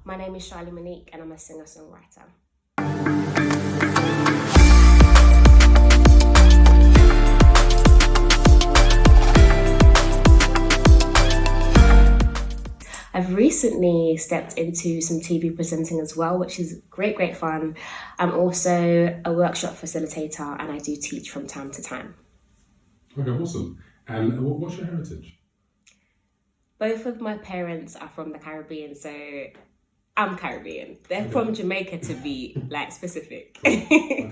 My name is Sharlene Monique and I'm a singer-songwriter. I've recently stepped into some TV presenting as well, which is great fun. I'm also a workshop facilitator and I do teach from time to time. Okay, awesome. And what's your heritage? Both of my parents are from the Caribbean, so I'm Caribbean. They're from Jamaica, to be like specific. Okay.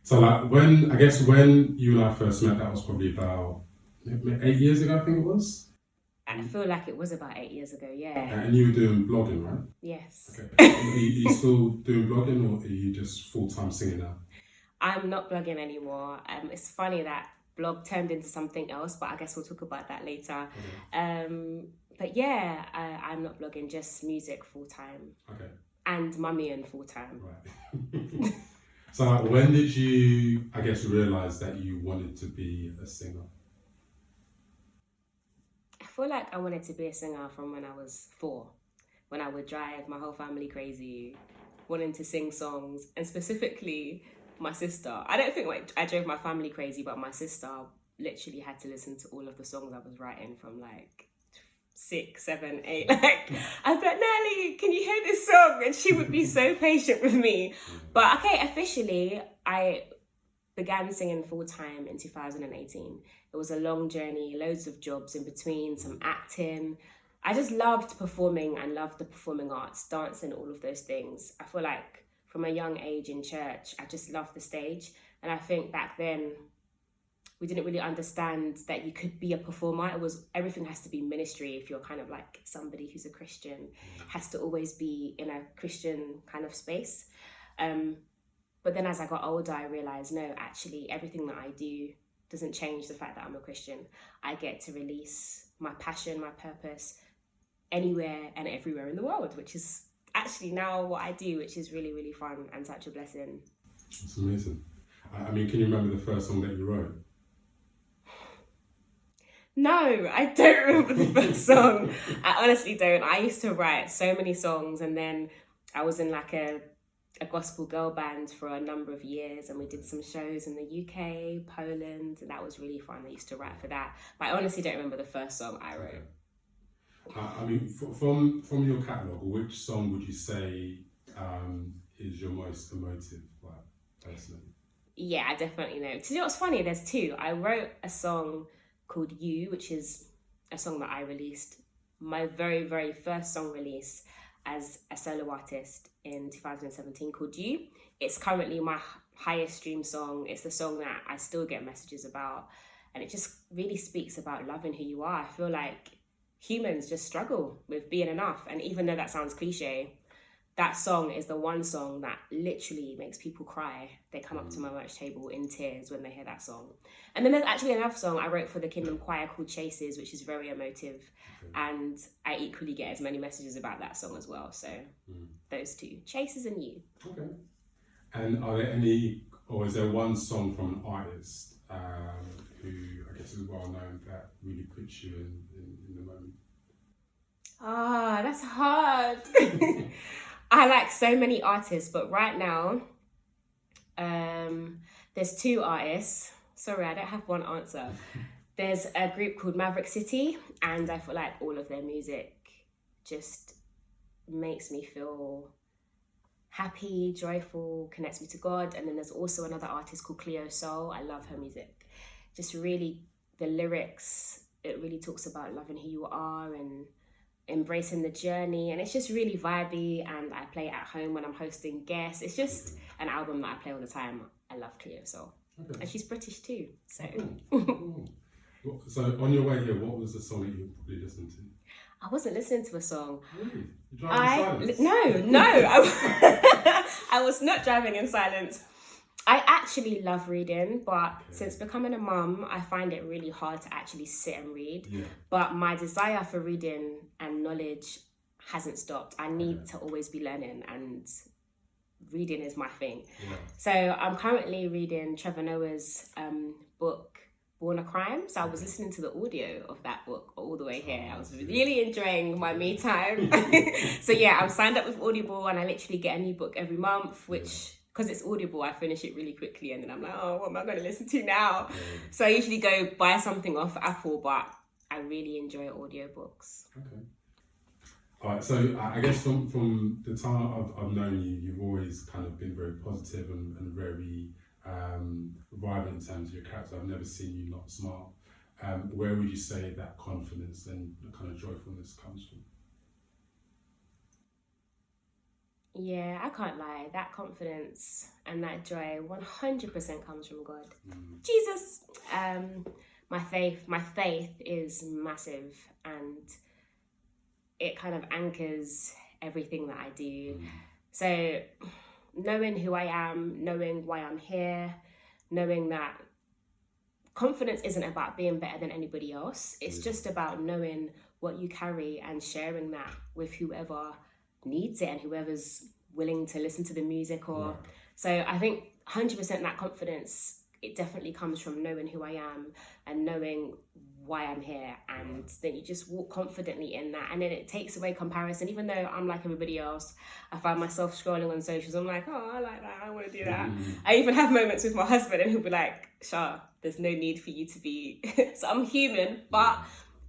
So when you and I first met, that was probably about 8 years ago, I think it was. I feel like it was about 8 years ago, yeah. And you were doing blogging, right? Yes. Okay. Are you still doing blogging, or are you just full-time singing now? I'm not blogging anymore. It's funny that blog turned into something else, but I guess we'll talk about that later. Okay. But yeah, I'm not blogging, just music full-time. Okay. And mummying full-time. Right. So when did you, I guess, realise that you wanted to be a singer? I feel like I wanted to be a singer from when I was 4, when I would drive my whole family crazy, wanting to sing songs, and specifically my sister. I don't think I drove my family crazy, but my sister literally had to listen to all of the songs I was writing from like 6, 7, 8. Like, I'd be like, Nelly, can you hear this song? And she would be so patient with me. But okay, officially, I began singing full-time in 2018. It was a long journey, loads of jobs in between, some acting. I just loved performing and loved the performing arts, dancing, all of those things. I feel like from a young age in church, I just loved the stage. And I think back then, we didn't really understand that you could be a performer. It was, everything has to be ministry. If you're kind of like somebody who's a Christian, has to always be in a Christian kind of space. But then as I got older, I realized, no, actually everything that I do doesn't change the fact that I'm a Christian. I get to release my passion, my purpose anywhere and everywhere in the world, which is actually now what I do, which is really fun and such a blessing. It's amazing. I mean, can you remember the first song that you wrote? No, I don't remember the first song. I honestly don't. I used to write so many songs, and then I was in like a gospel girl band for a number of years, and we did some shows in the UK, Poland, and that was really fun. I used to write for that, but I honestly don't remember the first song I wrote. Okay. I mean, from your catalogue, which song would you say is your most emotive, like, personally? Yeah, I definitely know. You know what's funny? There's 2. I wrote a song called You, which is a song that I released, my very first song release as a solo artist in 2017, called You. It's currently my highest streamed song. It's the song that I still get messages about, and it just really speaks about loving who you are. I feel like humans just struggle with being enough, and even though that sounds cliche, that song is the one song that literally makes people cry. They come up to my merch table in tears when they hear that song. And then there's actually another song I wrote for the Kingdom Choir called Chases, which is very emotive. And I equally get as many messages about that song as well. So those 2, Chases and You. Okay. And are there any, or is there one song from an artist who I guess is well known that really puts you in the moment? Ah, that's hard. I like so many artists, but right now, there's 2 artists. Sorry, I don't have one answer. There's a group called Maverick City, and I feel like all of their music just makes me feel happy, joyful, connects me to God. And then there's also another artist called Cleo Soul. I love her music. Just really, the lyrics, it really talks about loving who you are and embracing the journey, and it's just really vibey, and I play it at home when I'm hosting guests. It's just an album that I play all the time. I love Cleo Soul. Okay. And she's British too, so. So on your way here, what was the song that you probably listened to? I wasn't listening to a song. Really? You're driving in silence? No, I was not driving in silence. I actually love reading, but since becoming a mum, I find it really hard to actually sit and read. Yeah. But my desire for reading and knowledge hasn't stopped. I need to always be learning, and reading is my thing. Yeah. So I'm currently reading Trevor Noah's book, Born a Crime. So I was listening to the audio of that book all the way here. I was really enjoying my me time. So yeah, I'm signed up with Audible, and I literally get a new book every month, which, because it's Audible, I finish it really quickly, and then I'm like, oh, what am I going to listen to now? So I usually go buy something off Apple, but I really enjoy audiobooks. Okay. All right, so I guess from the time I've known you, you've always kind of been very positive and very vibrant in terms of your character. I've never seen you not smile. Where would you say that confidence and the kind of joyfulness comes from? Yeah, I can't lie. That confidence and that joy 100% comes from God. Jesus! My faith is massive, and it kind of anchors everything that I do. So knowing who I am, knowing why I'm here, knowing that confidence isn't about being better than anybody else. It's just about knowing what you carry and sharing that with whoever needs it and whoever's willing to listen to the music. Or so I think 100% that confidence, it definitely comes from knowing who I am and knowing why I'm here, and then you just walk confidently in that, and then it takes away comparison. Even though I'm like everybody else, I find myself scrolling on socials, I'm like, oh, I like that, I want to do that. I even have moments with my husband and he'll be like, Shar, there's no need for you to be so I'm human, but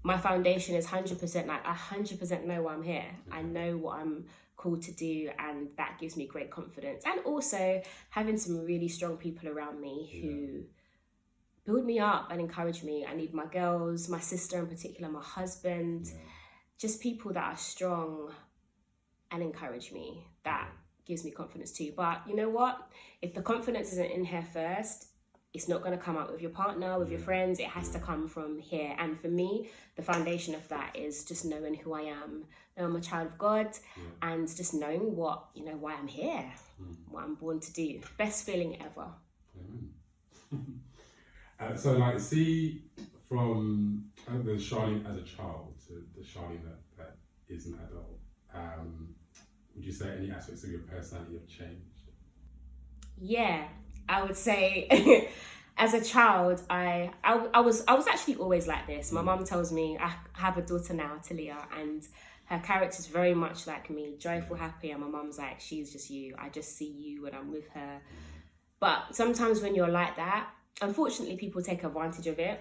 my foundation is 100%, like I 100% know why I'm here. I know what I'm called to do, and that gives me great confidence. And also having some really strong people around me who build me up and encourage me. I need my girls, my sister in particular, my husband, just people that are strong and encourage me. That gives me confidence too. But you know what? If the confidence isn't in here first, it's not going to come out with your partner, with your friends. It has to come from here. And for me, the foundation of that is just knowing who I am. I'm a child of God, and just knowing why I'm here, what I'm born to do. Best feeling ever. So, like, see, from the Sharlene as a child to the Sharlene that is an adult, would you say any aspects of your personality have changed? Yeah, I would say as a child, I was actually always like this. My mum tells me, I have a daughter now, Talia, and her character's very much like me, joyful, happy, and my mum's like, she's just you. I just see you when I'm with her. But sometimes when you're like that, unfortunately, people take advantage of it.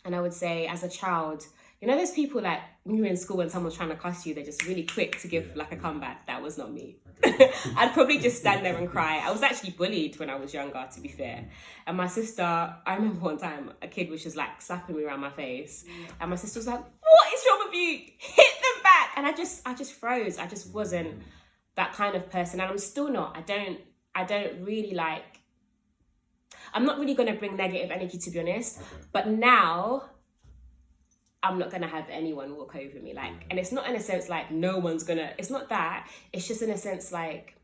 And I would say, as a child, there's people like when you're in school and someone's trying to cuss you, they're just really quick to give like a comeback. That was not me. I'd probably just stand there and cry. I was actually bullied when I was younger, to be fair. And my sister, I remember one time a kid was just like slapping me around my face, and my sister was like, "What is wrong with you? Hit them back!" And I just froze. I just wasn't that kind of person, and I'm still not. I don't really like. I'm not really going to bring negative energy, to be honest. But now, I'm not going to have anyone walk over me. And it's not in a sense like no one's going to... It's not that. It's just in a sense like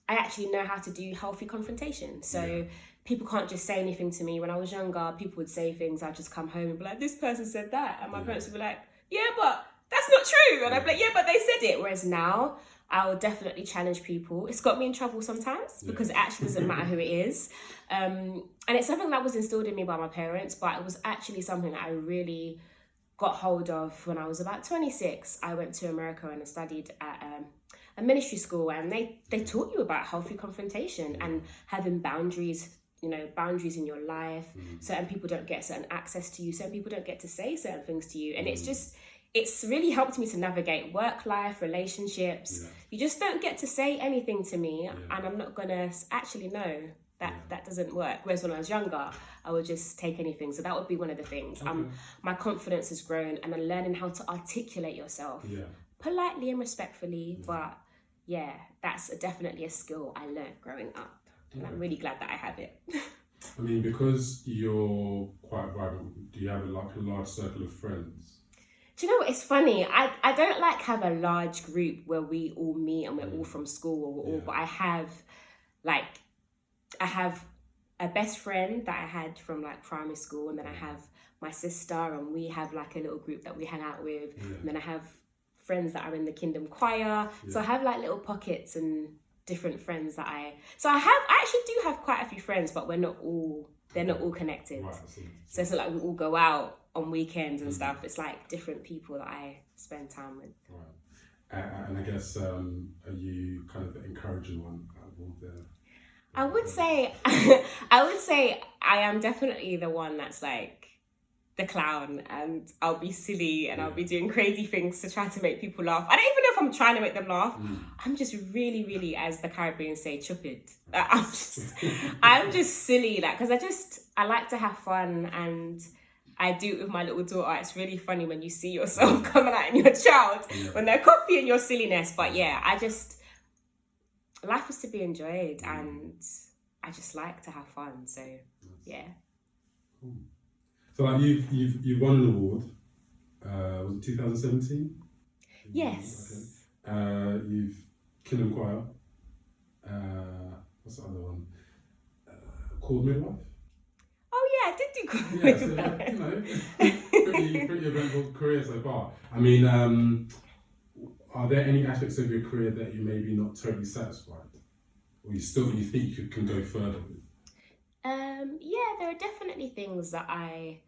I actually know how to do healthy confrontation. So people can't just say anything to me. When I was younger, people would say things. I'd just come home and be like, this person said that. And my parents would be like, yeah, but that's not true. And I'd be like, yeah, but they said it. Whereas now, I will definitely challenge people. It's got me in trouble sometimes because it actually doesn't matter who it is. And it's something that was instilled in me by my parents, but it was actually something that I really got hold of when I was about 26. I went to America and I studied at a ministry school, and they taught you about healthy confrontation and having boundaries, boundaries in your life. Certain people don't get certain access to you. Certain people don't get to say certain things to you. And it's really helped me to navigate work life, relationships. You just don't get to say anything to me, and I'm not gonna actually know that doesn't work. Whereas when I was younger, I would just take anything. So that would be one of the things. My confidence has grown, and I'm learning how to articulate yourself politely and respectfully. But yeah, that's definitely a skill I learned growing up, and I'm really glad that I have it. I mean, because you're quite vibrant, do you have a large circle of friends? Do you know what? It's funny. I don't have a large group where we all meet and we're all from school or we're all, but I have a best friend that I had from primary school, and then I have my sister, and we have a little group that we hang out with, and then I have friends that are in the Kingdom Choir. So I have little pockets and different friends that I actually do have quite a few friends, but we're not all They're not all connected. Right, I see. So it's not like we all go out on weekends and stuff. It's like different people that I spend time with. Right. And I guess, are you kind of the encouraging one out of all the... I would say I am definitely the one that's like the clown, and I'll be silly and I'll be doing crazy things to try to make people laugh. I don't even know if I'm trying to make them laugh. I'm just really, really, as the Caribbeans say, chupid. I'm just silly, like, because I like to have fun, and I do it with my little daughter. It's really funny when you see yourself coming out in your child when they're copying your silliness. But yeah, life is to be enjoyed, and I just like to have fun. So yeah. Cool. So like you've won an award. Was it 2017? Yes. Okay. You've Kingdom Choir. What's the other one? Called Midwife. Oh yeah, I did do Called Midwife. Pretty eventful career so far. I mean, are there any aspects of your career that you maybe not totally satisfied, or you think you can go further with? Yeah, there are definitely things that I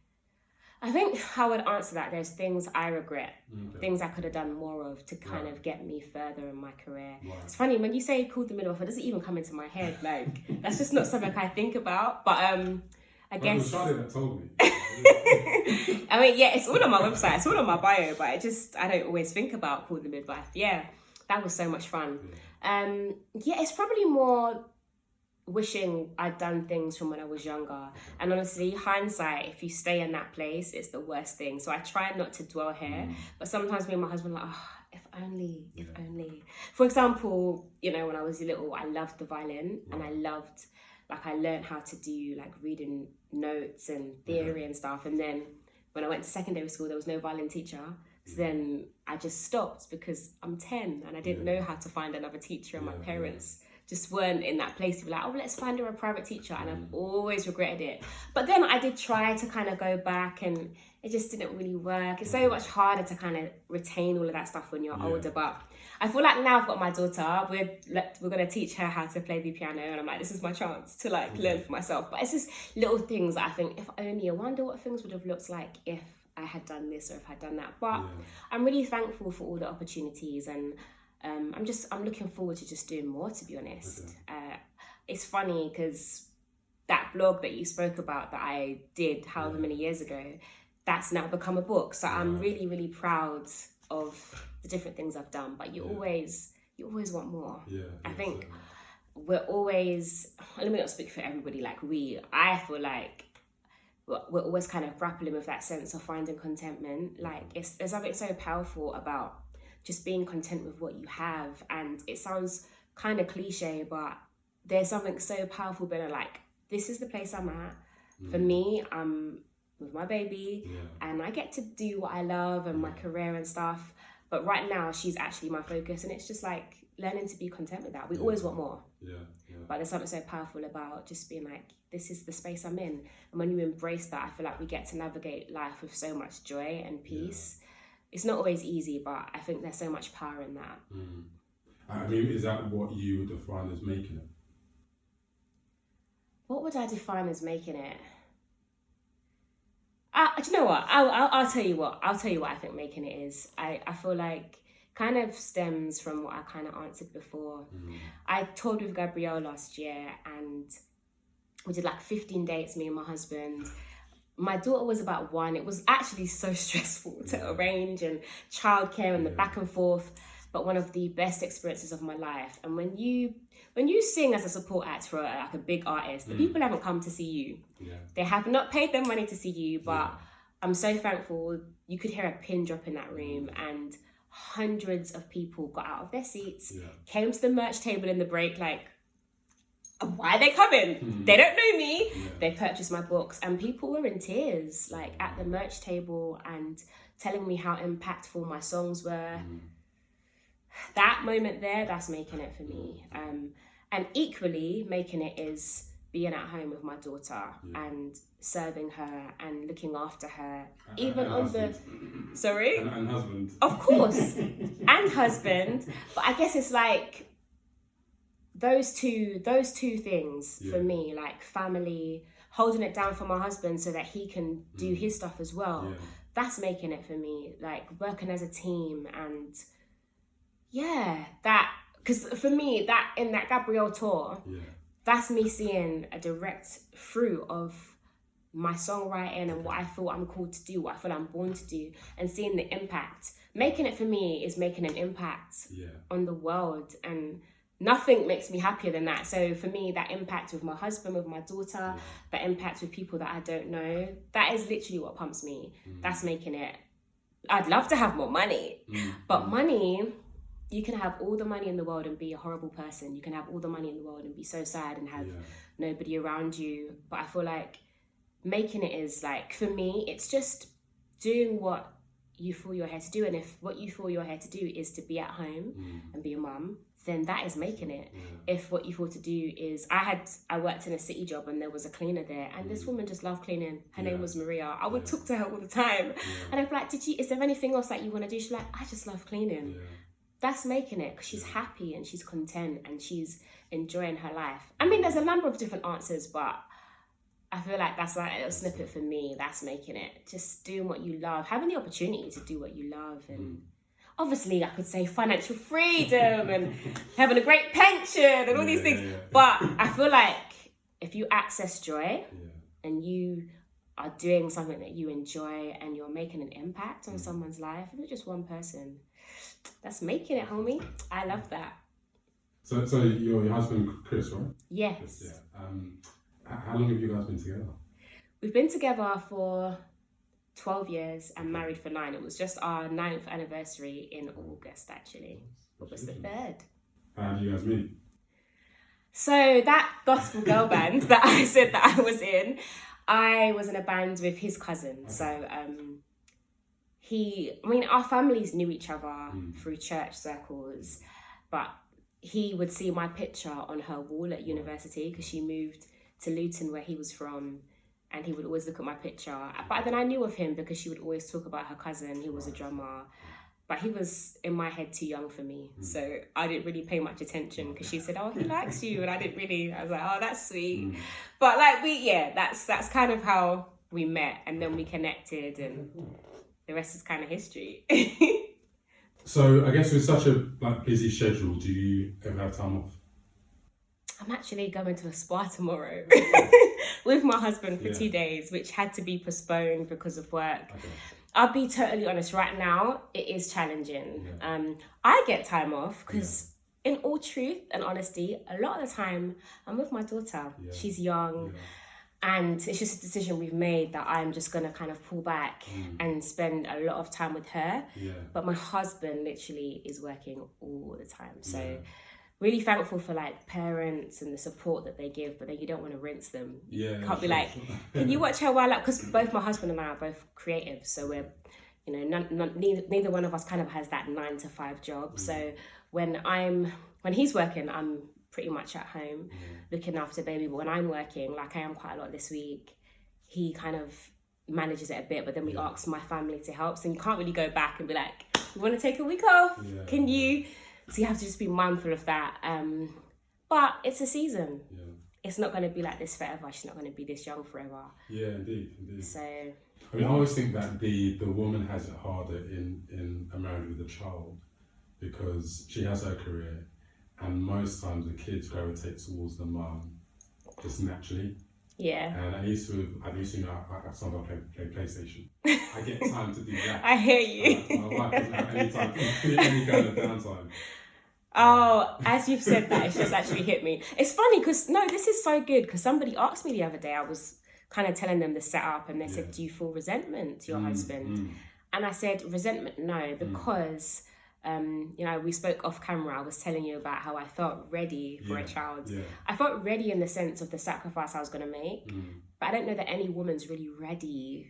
think I would answer that. There's things I regret, things I could have done more of to kind of get me further in my career. Right. It's funny when you say Called the Midwife, it doesn't even come into my head. Like that's just not something I think about. But I guess. Well, that told me. I mean, yeah, it's all on my website, it's all on my bio, but I don't always think about Called the Midwife. Yeah, that was so much fun. Yeah, it's probably more wishing I'd done things from when I was younger. And honestly, hindsight, if you stay in that place, it's the worst thing. So I try not to dwell here, but sometimes me and my husband are like, if only. For example, you know, when I was little, I loved the violin, and I learned how to do like reading notes and theory and stuff. And then when I went to secondary school, there was no violin teacher. So then I just stopped because I'm 10 and I didn't know how to find another teacher, and my parents just weren't in that place to be like, oh, let's find her a private teacher. And I've always regretted it. But then I did try to kind of go back, and it just didn't really work. It's so much harder to kind of retain all of that stuff when you're older. But I feel like now I've got my daughter, we're going to teach her how to play the piano. And I'm like, this is my chance to like learn for myself. But it's just little things that I think, if only, I wonder what things would have looked like if I had done this or if I'd done that. But I'm really thankful for all the opportunities, and I'm looking forward to just doing more, to be honest. It's funny because that blog that you spoke about that I did however many years ago, that's now become a book. So I'm really, really proud of the different things I've done. But you always want more. I think we're always, let me not speak for everybody, I feel like we're always kind of grappling with that sense of finding contentment. Like there's something so powerful about just being content with what you have. And it sounds kind of cliche, but there's something so powerful being like, this is the place I'm at. For me, I'm with my baby and I get to do what I love and my career and stuff. But right now, she's actually my focus. And it's just like learning to be content with that. We always want more. But there's something so powerful about just being like, this is the space I'm in. And when you embrace that, I feel like we get to navigate life with so much joy and peace. It's not always easy, but I think there's so much power in that. I mean, is that what you would define as making it? What would I define as making it? Do you know what? I'll tell you what. I'll tell you what I think making it is. I feel like kind of stems from what I kind of answered before. I toured with Gabrielle last year, and we did like 15 dates, me and my husband. My daughter was about 1. It was actually so stressful to arrange, and childcare and the back and forth, but one of the best experiences of my life. And when you sing as a support act for like a big artist, the people haven't come to see you. They have not paid their money to see you, but I'm so thankful. You could hear a pin drop in that room, and hundreds of people got out of their seats, came to the merch table in the break, like, why are they coming? They don't know me. They purchased my books, and people were in tears, like at the merch table, and telling me how impactful my songs were. That moment there, that's making it for me. And equally, making it is being at home with my daughter and serving her and looking after her, even on husband. Sorry? And husband. Of course. And husband. But I guess it's like those two things for me, like family. holding it down for my husband so that he can do his stuff as well. Yeah. That's making it for me, like working as a team. And yeah, that, because for me, that in that Gabrielle tour, that's me seeing a direct fruit of my songwriting and what I feel I'm called to do, what I feel I'm born to do, and seeing the impact. Making it for me is making an impact on the world, and nothing makes me happier than that. So for me, that impact with my husband, with my daughter, that impact with people that I don't know, that is literally what pumps me. That's making it. I'd love to have more money, but money, you can have all the money in the world and be a horrible person. You can have all the money in the world and be so sad and have nobody around you. But I feel like making it is like, for me, it's just doing what you feel you're here to do. And if what you feel you're here to do is to be at home and be a mum, then that is making it. If what you feel to do is, I worked in a city job and there was a cleaner there, and this woman just loved cleaning. Her name was Maria. I would talk to her all the time, and I'd be like, is there anything else that you want to do? She's like, I just love cleaning. That's making it, because she's happy and she's content and she's enjoying her life. I mean, there's a number of different answers, but I feel like that's like a little snippet for me. That's making it. Just doing what you love, having the opportunity to do what you love. And obviously I could say financial freedom and having a great pension and all these things. But I feel like if you access joy and you are doing something that you enjoy and you're making an impact on someone's life, if it's just one person, that's making it, homie. I love that. So your husband, Chris, right? Yes. Chris, how long have you guys been together? We've been together for 12 years and married for 9. It was just our 9th anniversary in August, actually. August the 3rd. How did you guys meet? So that gospel girl band that I said that I was in a band with his cousin. So our families knew each other through church circles, but he would see my picture on her wall at university because she moved to Luton, where he was from, and he would always look at my picture. But then I knew of him because she would always talk about her cousin, who was a drummer. But he was, in my head, too young for me. So I didn't really pay much attention because she said, oh, he likes you. And I was like, oh, that's sweet. But like that's kind of how we met. And then we connected, and the rest is kind of history. So I guess with such a busy schedule, do you ever have time off? I'm actually going to a spa tomorrow with my husband for 2 days, which had to be postponed because of work. Okay. I'll be totally honest, right now, it is challenging. I get time off because in all truth and honesty, a lot of the time I'm with my daughter. She's young. And it's just a decision we've made that I'm just going to kind of pull back and spend a lot of time with her. But my husband literally is working all the time. So really thankful for like parents and the support that they give, but then you don't want to rinse them. You can't be like, can you watch her while out? Because both my husband and I are both creative. So we're, neither one of us kind of has that 9-to-5 job. So when he's working, I'm pretty much at home looking after baby. But when I'm working, like I am quite a lot this week, he kind of manages it a bit, but then we ask my family to help. So you can't really go back and be like, you want to take a week off? Can you? So you have to just be mindful of that. But it's a season. It's not going to be like this forever. She's not going to be this young forever. Yeah, indeed. So I mean, I always think that the woman has it harder in a marriage with a child because she has her career, and most times the kids gravitate towards the mum just naturally. And I used to sometimes play PlayStation. I get time to do that. I hear you. My wife doesn't have any time, any kind of downtime. Oh, as you've said that, it's just actually hit me. It's funny because, this is so good because somebody asked me the other day, I was kind of telling them the setup, and they said, do you feel resentment to your husband? And I said, resentment, no, because, we spoke off camera. I was telling you about how I felt ready for a child. I felt ready in the sense of the sacrifice I was going to make, but I don't know that any woman's really ready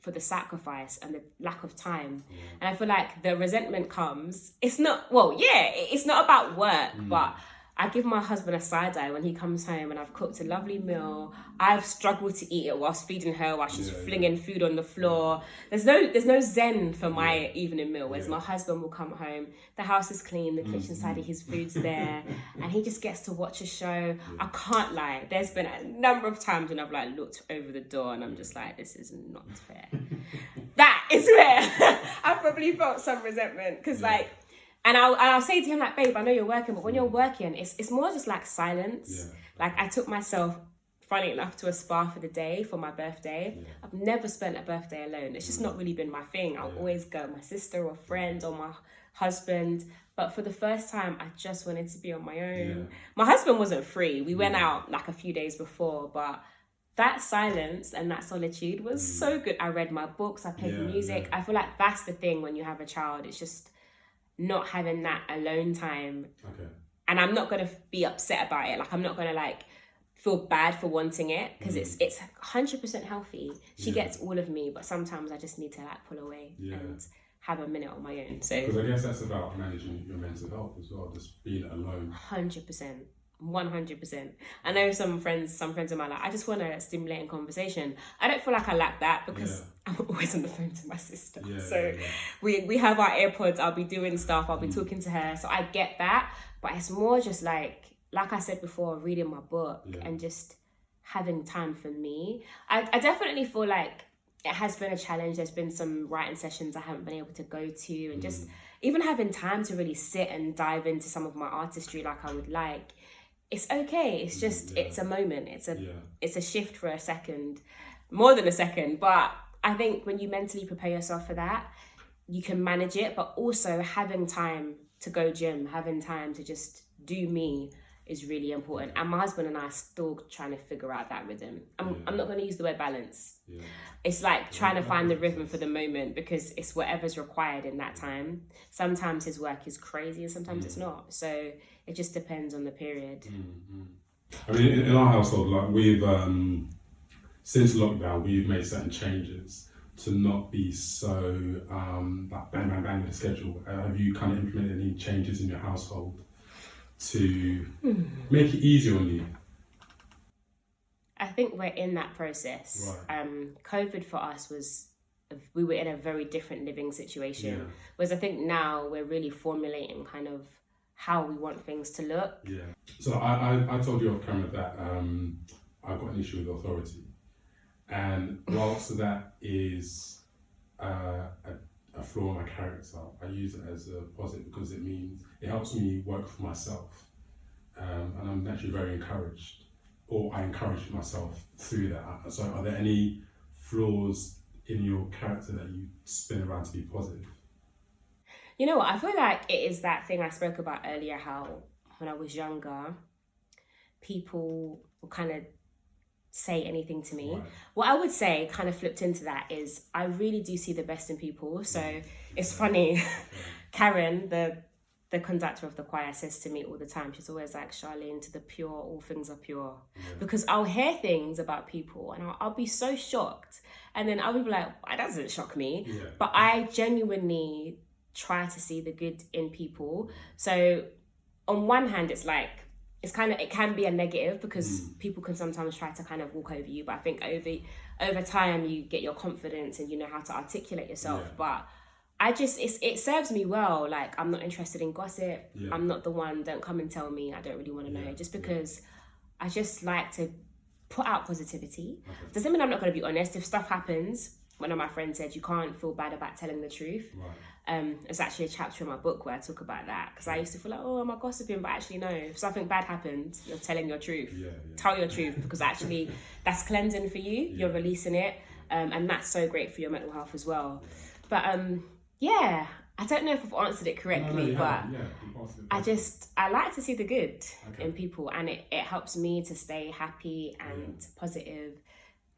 for the sacrifice and the lack of time. And I feel like the resentment comes, it's not about work, but I give my husband a side eye when he comes home and I've cooked a lovely meal. I've struggled to eat it whilst feeding her, while she's flinging food on the floor. There's no zen for my evening meal. Whereas my husband will come home, the house is clean, the kitchen side of his food's there, and he just gets to watch a show. I can't lie. There's been a number of times when I've like looked over the door and I'm just like, this is not fair. That is where I probably felt some resentment because like. And I'll say to him like, babe, I know you're working, but when you're working, it's more just like silence. Yeah. Like I took myself, funny enough, to a spa for the day for my birthday. Yeah. I've never spent a birthday alone. It's just not really been my thing. I'll always go with my sister or friend or my husband. But for the first time, I just wanted to be on my own. Yeah. My husband wasn't free. We went out like a few days before, but that silence and that solitude was so good. I read my books, I played music. I feel like that's the thing when you have a child. It's just not having that alone time. Okay. And I'm not going to be upset about it. Like, I'm not going to like feel bad for wanting it because it's 100% healthy. She gets all of me, but sometimes I just need to like pull away and have a minute on my own. So because I guess that's about managing your mental health as well, just being alone. 100%. 100%. I know some friends of mine are like, I just want a stimulating conversation. I don't feel like I lack that because I'm always on the phone to my sister. We have our AirPods. I'll be doing stuff. I'll be talking to her. So I get that, but it's more just like I said before, reading my book and just having time for me. I definitely feel like it has been a challenge. There's been some writing sessions I haven't been able to go to, and just even having time to really sit and dive into some of my artistry like I would like. It's okay. It's just, it's a moment. It's a shift for a second, more than a second. But I think when you mentally prepare yourself for that, you can manage it. But also having time to go gym, having time to just do me is really important. And my husband and I are still trying to figure out that rhythm. I'm not going to use the word balance. Yeah. It's like trying to find the rhythm for the moment because it's whatever's required in that time. Sometimes his work is crazy and sometimes it's not. So it just depends on the period. I mean, in our household, like we've, since lockdown, we've made certain changes to not be so like bang, bang, bang with the schedule. Have you kind of implemented any changes in your household to make it easier on you? I think we're in that process. Right. COVID for us we were in a very different living situation. Yeah. Whereas I think now we're really formulating kind of how we want things to look. Yeah. So I told you off camera that I've got an issue with authority. And whilst that is a flaw in my character, I use it as a positive because it means it helps me work for myself. And I'm naturally very encouraged, or I encourage myself through that. So are there any flaws in your character that you spin around to be positive? You know what, I feel like it is that thing I spoke about earlier, how when I was younger, people will kind of say anything to me. Right. What I would say, kind of flipped into that, is I really do see the best in people. So it's funny, Karen, the conductor of the choir, says to me all the time, she's always like, Sharlene, to the pure, all things are pure. Yeah. Because I'll hear things about people and I'll be so shocked. And then I'll be like, that doesn't shock me. Yeah. But I genuinely try to see the good in people. So on one hand, it's like, it can be a negative because people can sometimes try to kind of walk over you. But I think over time, you get your confidence and you know how to articulate yourself. Yeah. But it serves me well. Like, I'm not interested in gossip. Yeah. I'm not the one, don't come and tell me, I don't really want to know. Just because I just like to put out positivity. Okay. Doesn't mean I'm not going to be honest. If stuff happens, one of my friends said, you can't feel bad about telling the truth. Right. It's actually a chapter in my book where I talk about that. Because I used to feel like, am I gossiping? But actually, no. If something bad happened, you're telling your truth. Yeah. Tell your truth because actually that's cleansing for you. Yeah. You're releasing it. And that's so great for your mental health as well. But I don't know if I've answered it correctly, but I like to see the good in people, and it helps me to stay happy and positive,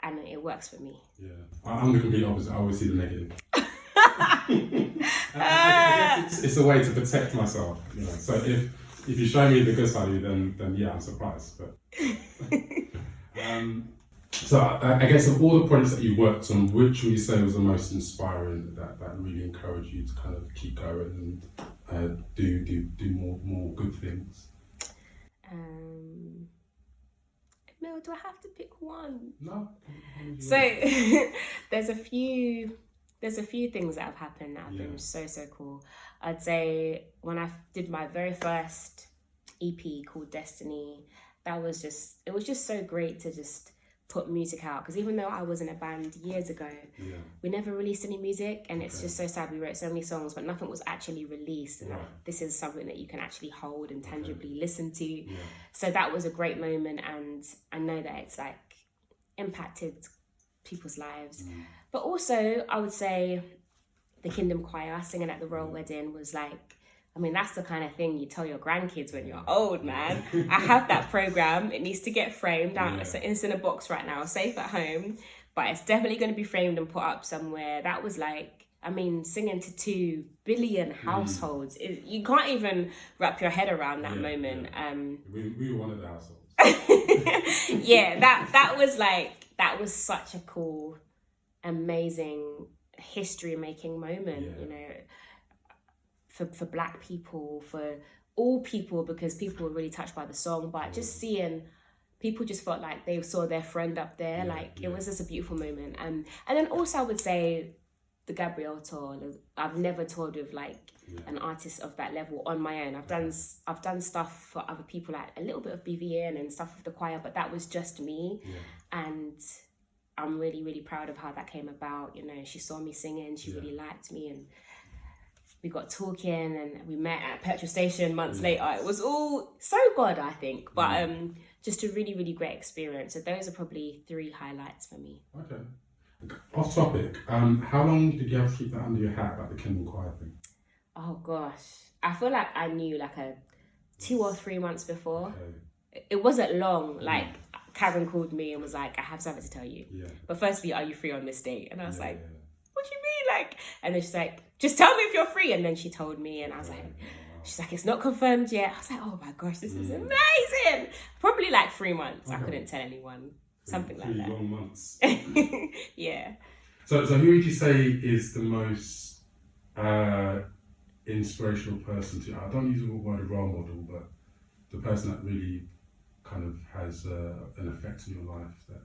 and it works for me. Yeah, I'm the complete opposite. I always see the negative. I guess it's a way to protect myself, you know. So if you show me the good side of you, then yeah, I'm surprised. But so I guess of all the projects that you worked on, which would you say was the most inspiring, that really encouraged you to kind of keep going and do more good things? Mel, do I have to pick one? No. So there's a few things that have happened that have been so cool. I'd say when I did my very first EP called Destiny, it was just so great to just put music out, because even though I was in a band years ago, we never released any music, and it's just so sad. We wrote so many songs but nothing was actually released, and this is something that you can actually hold and tangibly listen to. So that was a great moment, and I know that it's like impacted people's lives. But also I would say the Kingdom Choir singing at the royal wedding was like, I mean, that's the kind of thing you tell your grandkids when you're old, man. I have that program. It needs to get framed. It's in a box right now, safe at home, but it's definitely going to be framed and put up somewhere. That was like, I mean, singing to 2 billion households. You can't even wrap your head around that moment. We were one of the households. that was such a cool, amazing, history-making moment, you know, for Black people, for all people, because people were really touched by the song. But just seeing people just felt like they saw their friend up there, it was just a beautiful moment. And then also I would say the Gabrielle tour. I've never toured with like an artist of that level on my own. I've done stuff for other people, like a little bit of BVN and stuff with the choir, but that was just me. And I'm really, really proud of how that came about. You know, she saw me singing, she really liked me, and we got talking, and we met at a petrol station months later. It was all so God, I think, but just a really, really great experience. So those are probably 3 highlights for me. Okay. Off topic, how long did you have to keep that under your hat, like the Kingdom Choir thing? Oh gosh, I feel like I knew like 2 or 3 months before. It wasn't long. Like Karen called me and was like, I have something to tell you. But firstly, are you free on this date? And I was like, what do you mean? Like, and then she's like, just tell me if you're free. And then she told me, and I was like, she's like, it's not confirmed yet. I was like, oh my gosh, this is amazing. Probably like 3 months. I couldn't tell anyone. Something like that. 3 long months. Yeah. So who would you say is the most inspirational person to? I don't use the word role model, but the person that really kind of has an effect on your life. That.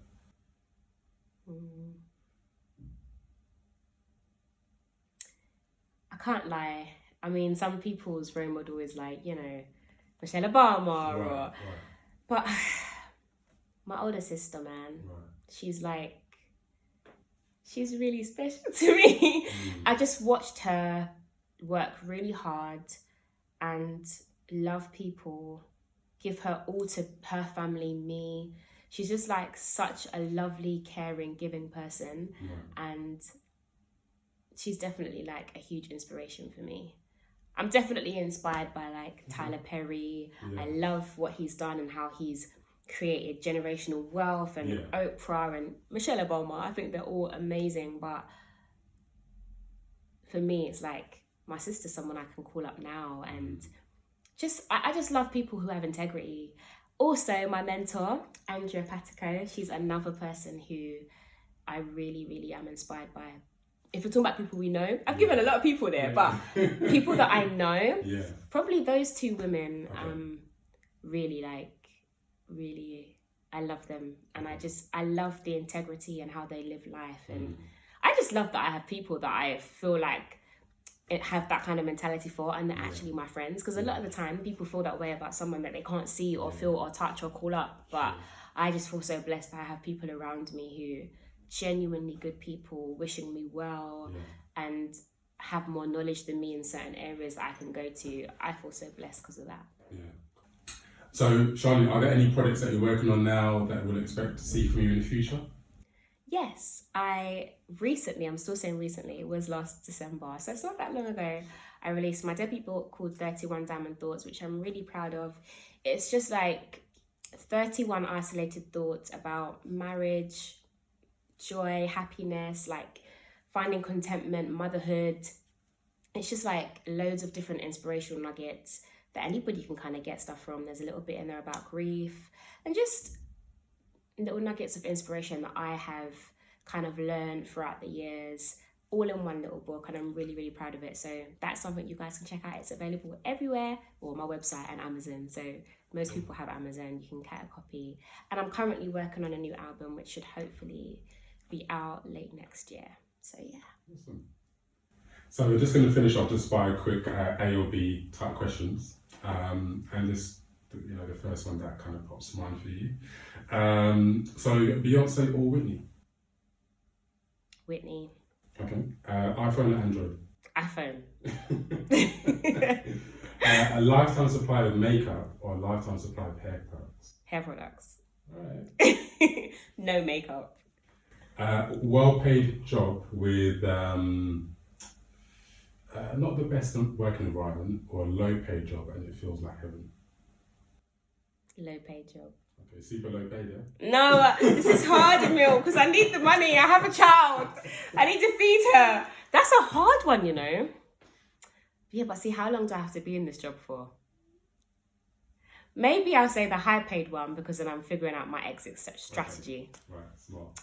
I can't lie. I mean, some people's role model is like, you know, Michelle Obama, but my older sister, man, she's really special to me. I just watched her work really hard and love people, give her all to her family, me. She's just like such a lovely, caring, giving person. And she's definitely like a huge inspiration for me. I'm definitely inspired by like Tyler Perry. I love what he's done and how he's created generational wealth, and Oprah and Michelle Obama. I think they're all amazing, but for me it's like my sister's someone I can call up now, and I just love people who have integrity. Also, my mentor, Andrea Patico, she's another person who I really, really am inspired by. If we're talking about people we know, I've given a lot of people there, but people that I know, probably those 2 women, really, I love them. And I love the integrity and how they live life. And I just love that I have people that I feel like have that kind of mentality for, and they're actually my friends. Because a lot of the time people feel that way about someone that they can't see or feel or touch or call up. But I just feel so blessed that I have people around me who genuinely good people, wishing me well, and have more knowledge than me in certain areas that I can go to. I feel so blessed because of that. So, Sharlene, are there any projects that you're working on now that we'll expect to see from you in the future? Yes, I'm still saying recently, it was last December, so it's not that long ago, I released my debut book called 31 Diamond Thoughts, which I'm really proud of. It's just like 31 isolated thoughts about marriage, joy, happiness, like finding contentment, motherhood. It's just like loads of different inspirational nuggets that anybody can kind of get stuff from. There's a little bit in there about grief and just little nuggets of inspiration that I have kind of learned throughout the years. all in one little book, and I'm really, really proud of it. So that's something you guys can check out. It's available everywhere, or my website and Amazon. So most people have Amazon, you can get a copy. And I'm currently working on a new album, which should hopefully be out late next year. So yeah. Awesome. So we're just going to finish off just by a quick A or B type questions. And this, the first one that kind of pops to mind for you. So Beyonce or Whitney? Whitney. Okay. iPhone or Android? iPhone. A lifetime supply of makeup or a lifetime supply of hair products? Hair products. All right. No makeup. Well-paid job with not the best working environment, or a low-paid job and it feels like heaven? Low paid job. Okay, super low paid, yeah? No, this is hard, Emil, because I need the money. I have a child. I need to feed her. That's a hard one, Yeah, but see, how long do I have to be in this job for? Maybe I'll say the high paid one, because then I'm figuring out my exit strategy. Okay. Right, smart.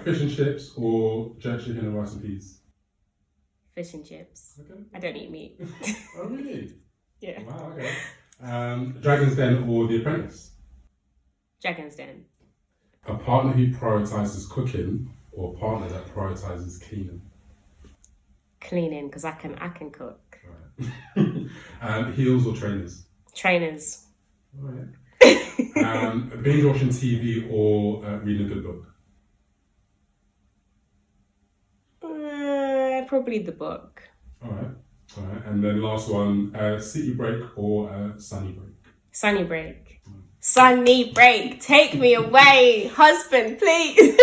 Fish and chips or jerk chicken and rice and peas? Fish and chips. Okay. I don't eat meat. Oh, really? Yeah. Wow, okay. Dragon's Den or The Apprentice? Dragon's Den. A partner who prioritises cooking or a partner that prioritises cleaning? Cleaning, because I can cook. Right. Heels or trainers? Trainers. All right. Binge watching TV or reading a good book? Probably the book. All right. And then last one, city break or sunny break? Sunny break. Sunny break. Take me away, husband, please.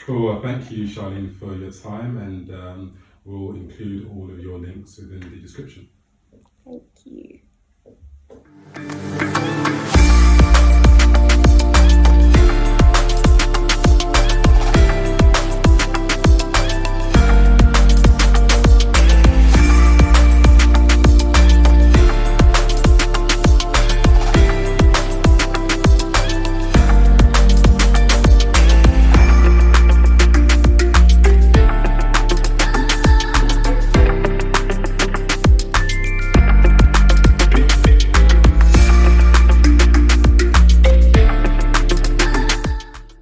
Cool. Thank you, Sharlene, for your time, and we'll include all of your links within the description.